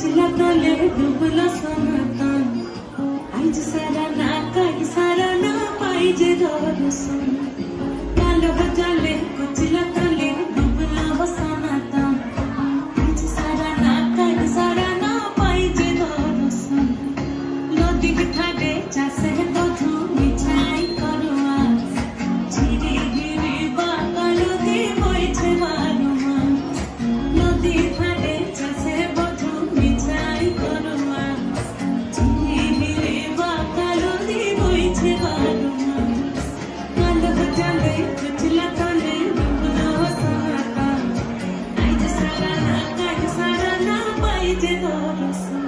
कुचला तले डुबला सनातन आज सारा ना काही सारा ना पाहिजे दर्शन कालो बजाले कुचला तले डुबला सनातन आज सारा ना काही सारा ना पाहिजे दर्शन नदी ठाडे चासे बधू मिठाई करवा झिरी गिरी बाकालो दे होइछे बारुमा नदी ठाडे चासे बधू मिठाई करवा झिरी गिरी बाकालो दे होइछे बारुमा कालो बजाले कुचला तले डुबला सनातन आज सारा ना काही सारा ना पाहिजे दर्शन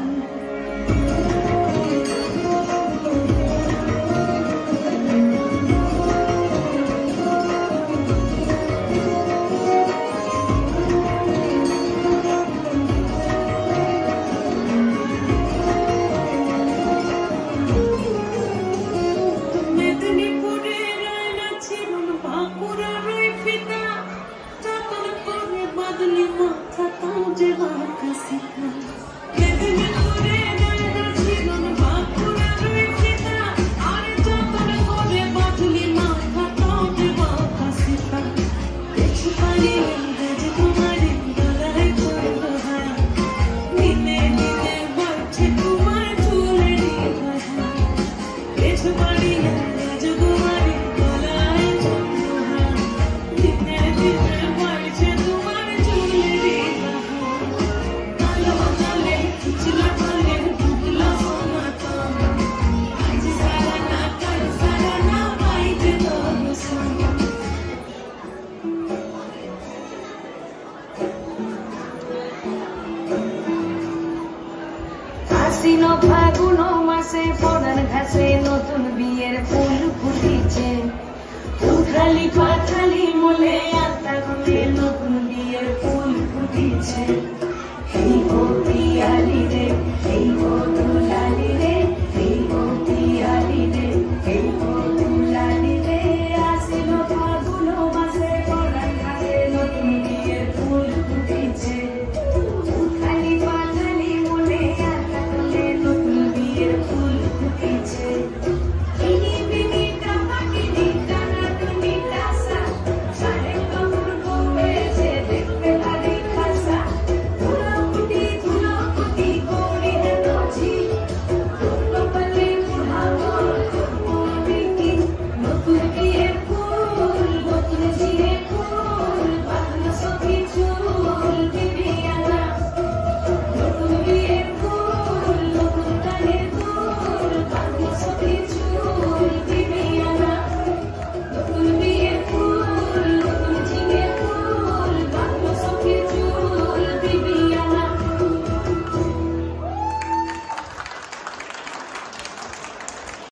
আশ্বিন ফাগুন মাসে পরার ঘাসে নতুন বিয়ের ফুল ফুটিছে উঠালি পাঠালি মোলে